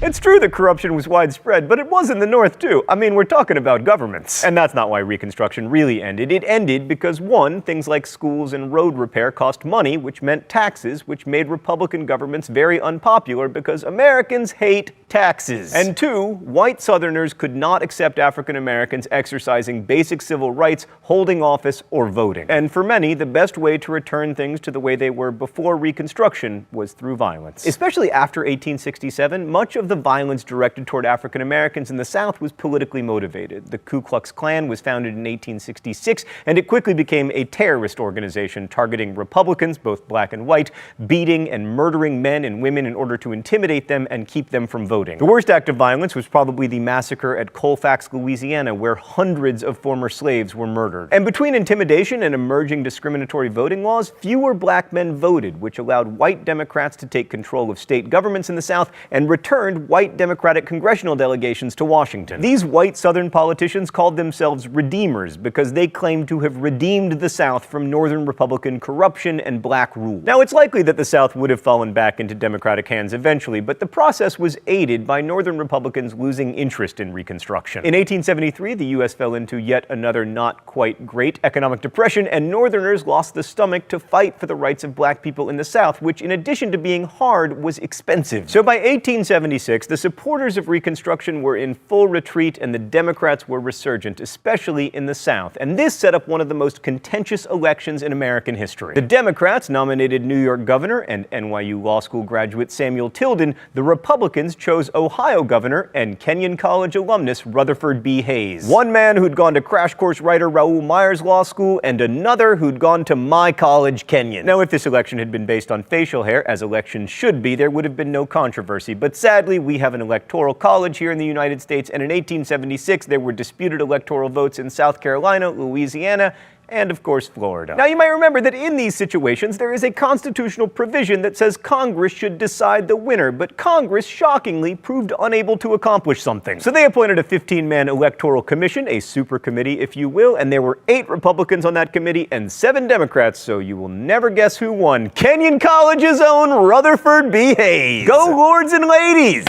It's true that corruption was widespread, but it was in the North too. I mean, we're talking about governments. And that's not why Reconstruction really ended. It ended because, one, things like schools and road repair cost money, which meant taxes, which made Republican governments very unpopular because Americans hate taxes. And two, white Southerners could not accept African Americans exercising basic civil rights, holding office, or voting. And for many, the best way to return things to the way they were before Reconstruction was through violence. Especially after 1867, much of the violence directed toward African Americans in the South was politically motivated. The Ku Klux Klan was founded in 1866, and it quickly became a terrorist organization targeting Republicans, both black and white, beating and murdering men and women in order to intimidate them and keep them from voting. The worst act of violence was probably the massacre at Colfax, Louisiana, where hundreds of former slaves were murdered. And between intimidation and emerging discriminatory voting laws, fewer black men voted, which allowed white Democrats to take control of state governments in the South and returned white Democratic congressional delegations to Washington. These white Southern politicians called themselves redeemers because they claimed to have redeemed the South from Northern Republican corruption and black rule. Now, it's likely that the South would have fallen back into Democratic hands eventually, but the process was aided by Northern Republicans losing interest in Reconstruction. In 1873, the U.S. fell into yet another not quite great economic depression, and Northerners lost the stomach to fight for the rights of black people in the South, which, in addition to being hard, was expensive. So by 1876, the supporters of Reconstruction were in full retreat and the Democrats were resurgent, especially in the South. And this set up one of the most contentious elections in American history. The Democrats nominated New York Governor and NYU Law School graduate Samuel Tilden. The Republicans chose Ohio Governor and Kenyon College alumnus Rutherford B. Hayes. One man who'd gone to crash course writer Raoul Meyer's law school and another who'd gone to my college, Kenyon. Now, if this election had been based on facial hair, as elections should be, there would have been no controversy. But sadly, we have an electoral college here in the United States, and in 1876 there were disputed electoral votes in South Carolina, Louisiana, and of course Florida. Now, you might remember that in these situations there is a constitutional provision that says Congress should decide the winner, but Congress shockingly proved unable to accomplish something. So they appointed a 15-man electoral commission, a super committee if you will, and there were 8 Republicans on that committee and 7 Democrats, so you will never guess who won. Kenyon College's own Rutherford B. Hayes. Go lords and ladies!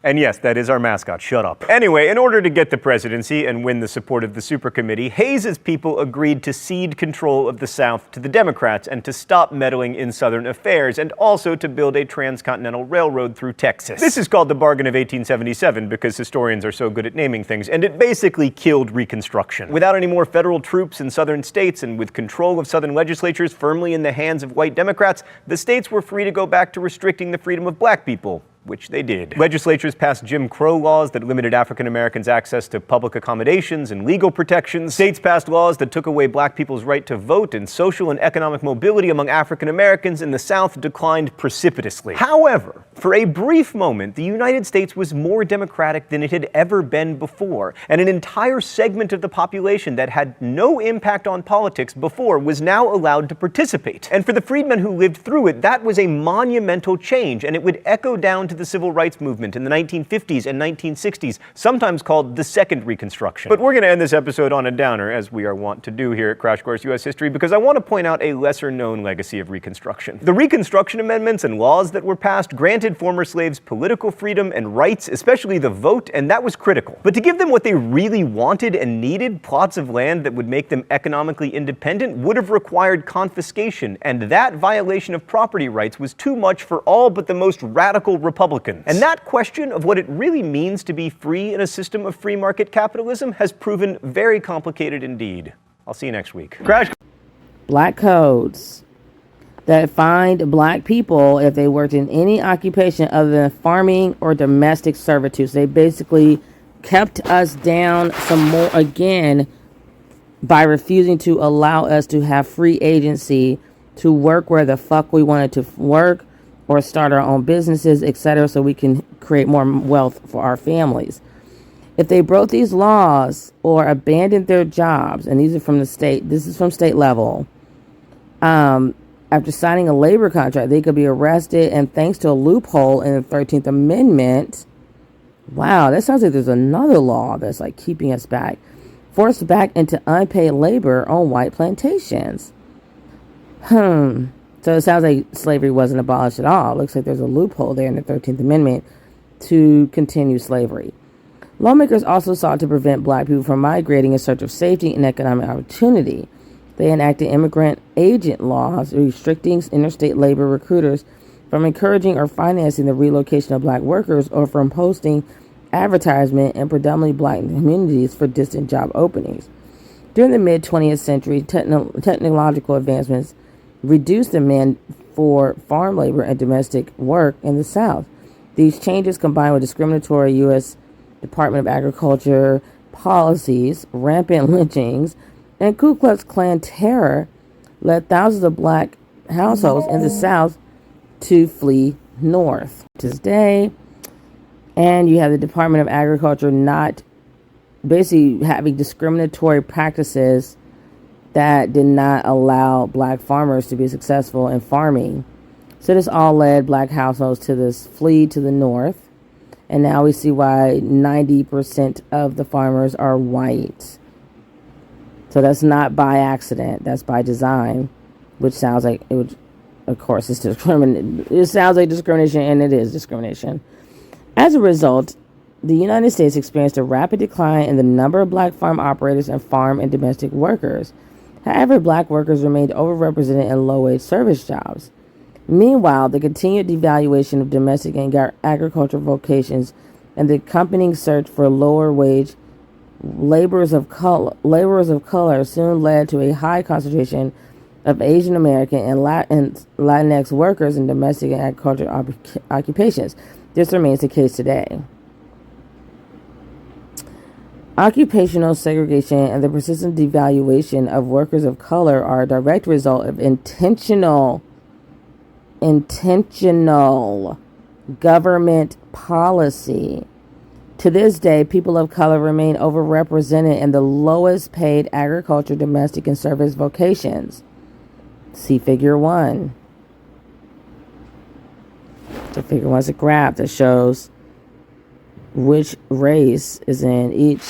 And yes, that is our mascot. Shut up. Anyway, in order to get the presidency and win the support of the super committee, Hayes's people agreed to cede control of the South to the Democrats and to stop meddling in Southern affairs, and also to build a transcontinental railroad through Texas. This is called the Bargain of 1877 because historians are so good at naming things, and it basically killed Reconstruction. Without any more federal troops in southern states and with control of southern legislatures firmly in the hands of white Democrats, the states were free to go back to restricting the freedom of black people, which they did. Legislatures passed Jim Crow laws that limited African Americans' access to public accommodations and legal protections. States passed laws that took away black people's right to vote, and social and economic mobility among African Americans in the South declined precipitously. However, for a brief moment, the United States was more democratic than it had ever been before, and an entire segment of the population that had no impact on politics before was now allowed to participate. And for the freedmen who lived through it, that was a monumental change, and it would echo down to the civil rights movement in the 1950s and 1960s, sometimes called the Second Reconstruction. But we're going to end this episode on a downer, as we are wont to do here at Crash Course U.S. History, because I want to point out a lesser-known legacy of Reconstruction. The Reconstruction amendments and laws that were passed granted former slaves political freedom and rights, especially the vote, and that was critical. But to give them what they really wanted and needed, plots of land that would make them economically independent, would have required confiscation, and that violation of property rights was too much for all but the most radical Republicans. And that question of what it really means to be free in a system of free market capitalism has proven very complicated indeed. I'll see you next week. Crash. Black codes that fined black people if they worked in any occupation other than farming or domestic servitude. So they basically kept us down some more again by refusing to allow us to have free agency to work where the fuck we wanted to work or start our own businesses, etc., so we can create more wealth for our families. If they broke these laws or abandoned their jobs, and these are from the state, this is from state level, after signing a labor contract, they could be arrested, and thanks to a loophole in the 13th Amendment, wow, that sounds like there's another law that's like keeping us back, forced back into unpaid labor on white plantations. So it sounds like slavery wasn't abolished at all. It looks like there's a loophole there in the 13th Amendment to continue slavery. Lawmakers also sought to prevent black people from migrating in search of safety and economic opportunity. They enacted immigrant agent laws restricting interstate labor recruiters from encouraging or financing the relocation of black workers or from posting advertisement in predominantly black communities for distant job openings. During the mid-20th century, technological advancements reduced demand for farm labor and domestic work in the South. These changes, combined with discriminatory U.S. Department of Agriculture policies, rampant lynchings, and Ku Klux Klan terror, led thousands of black households in the South to flee north to this day. And you have the Department of Agriculture not basically having discriminatory practices that did not allow black farmers to be successful in farming. So this all led black households to this flee to the north. And now we see why 90% of the farmers are white. So that's not by accident, that's by design, which sounds like it would, of course, it's discrimination. It sounds like discrimination, and it is discrimination. As a result, the United States experienced a rapid decline in the number of black farm operators and farm and domestic workers. However, black workers remained overrepresented in low-wage service jobs. Meanwhile, the continued devaluation of domestic and agricultural vocations and the accompanying search for lower-wage laborers of color soon led to a high concentration of Asian American and Latinx workers in domestic and agricultural occupations. This remains the case today. Occupational segregation and the persistent devaluation of workers of color are a direct result of intentional government policy. To this day, people of color remain overrepresented in the lowest paid agriculture, domestic, and service vocations. See Figure 1. So Figure 1 is a graph that shows which race is in each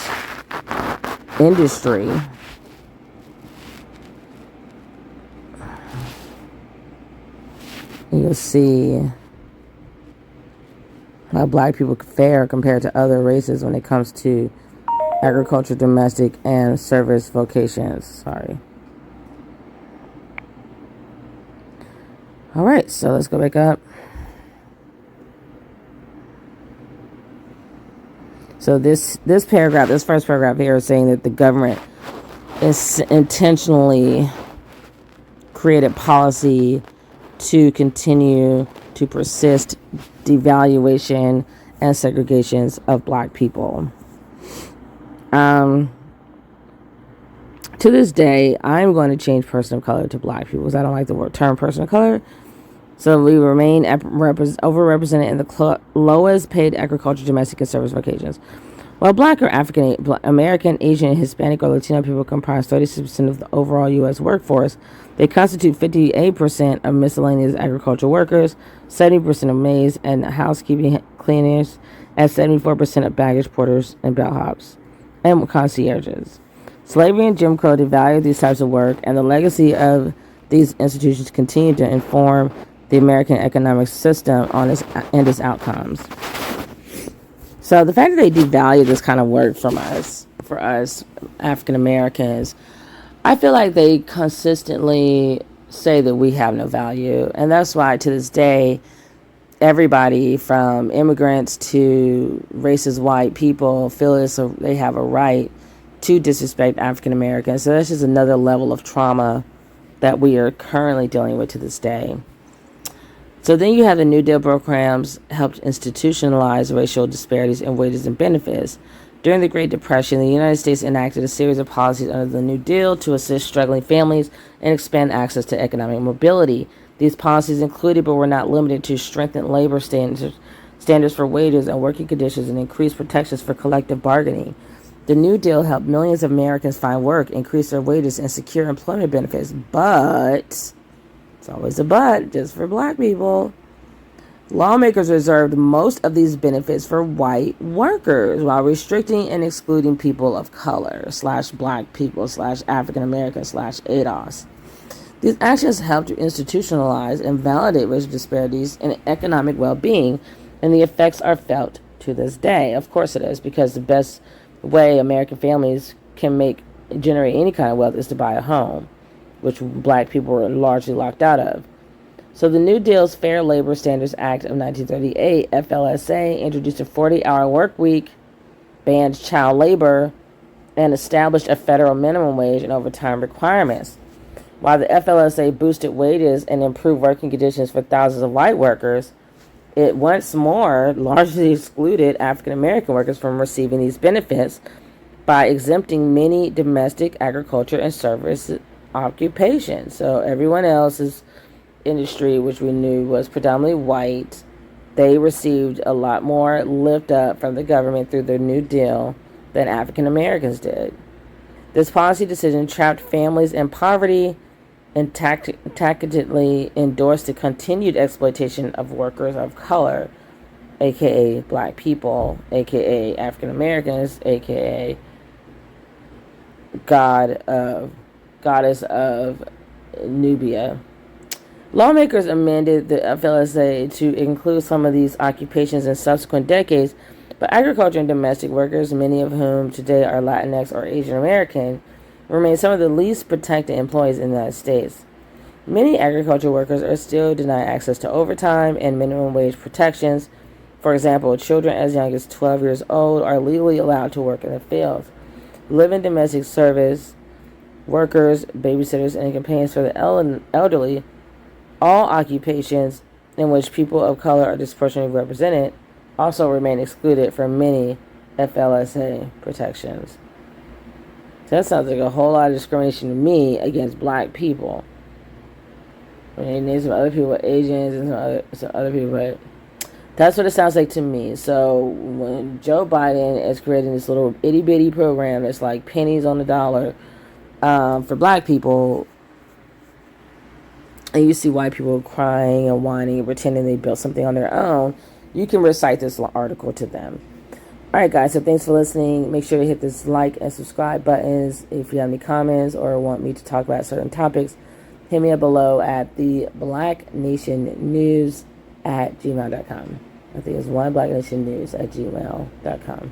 industry. You'll see how black people fare compared to other races when it comes to agriculture, domestic, and service vocations. Sorry. All right, so let's go back up. So this paragraph, this first paragraph here is saying that the government is intentionally created policy to continue to persist devaluation and segregations of black people. To this day, I'm going to change person of color to black people because I don't like the term person of color. So we remain overrepresented in the lowest paid agriculture, domestic, and service vocations. While black or African American, Asian, Hispanic, or Latino people comprise 36% of the overall U.S. workforce, they constitute 58% of miscellaneous agricultural workers, 70% of maids and housekeeping cleaners, and 74% of baggage porters and bellhops and concierges. Slavery and Jim Crow devalued these types of work, and the legacy of these institutions continue to inform the American economic system on its outcomes. So the fact that they devalue this kind of work for us African Americans, I feel like they consistently say that we have no value. And that's why to this day, everybody from immigrants to racist white people feel as though they have a right to disrespect African Americans. So that's just another level of trauma that we are currently dealing with to this day. So then you have the New Deal programs helped institutionalize racial disparities in wages and benefits. During the Great Depression, the United States enacted a series of policies under the New Deal to assist struggling families and expand access to economic mobility. These policies included, but were not limited to, strengthen labor standards for wages and working conditions and increased protections for collective bargaining. The New Deal helped millions of Americans find work, increase their wages, and secure employment benefits. But, it's always a but, just for black people. Lawmakers reserved most of these benefits for white workers while restricting and excluding people of color / black people / African American / ADOS. These actions helped to institutionalize and validate racial disparities in economic well-being, and the effects are felt to this day. Of course it is, because the best way American families can generate any kind of wealth is to buy a home, which black people were largely locked out of. So the New Deal's Fair Labor Standards Act of 1938, FLSA, introduced a 40-hour work week, banned child labor, and established a federal minimum wage and overtime requirements. While the FLSA boosted wages and improved working conditions for thousands of white workers, it once more largely excluded African American workers from receiving these benefits by exempting many domestic agriculture and service occupations. So everyone else's industry, which we knew was predominantly white, they received a lot more lift up from the government through the New Deal than African Americans did. This policy decision trapped families in poverty and tacitly endorsed the continued exploitation of workers of color, aka black people, aka African Americans, aka goddess of Nubia. Lawmakers amended the FLSA to include some of these occupations in subsequent decades, but agriculture and domestic workers, many of whom today are Latinx or Asian American, remain some of the least protected employees in the United States. Many agriculture workers are still denied access to overtime and minimum wage protections. For example, children as young as 12 years old are legally allowed to work in the fields. Live-in domestic service workers, babysitters, and companions for the elderly, all occupations in which people of color are disproportionately represented, also remain excluded from many FLSA protections. So that sounds like a whole lot of discrimination to me against black people. I mean, there's some other people, Asians, and some other people, but that's what it sounds like to me. So when Joe Biden is creating this little itty-bitty program that's like pennies on the dollar for black people, and you see white people crying and whining and pretending they built something on their own, you can recite this article to them. Alright guys, so thanks for listening. Make sure to hit this like and subscribe buttons. If you have any comments or want me to talk about certain topics, hit me up below at the blacknationnews@gmail.com. I think it's oneblacknationnews@gmail.com.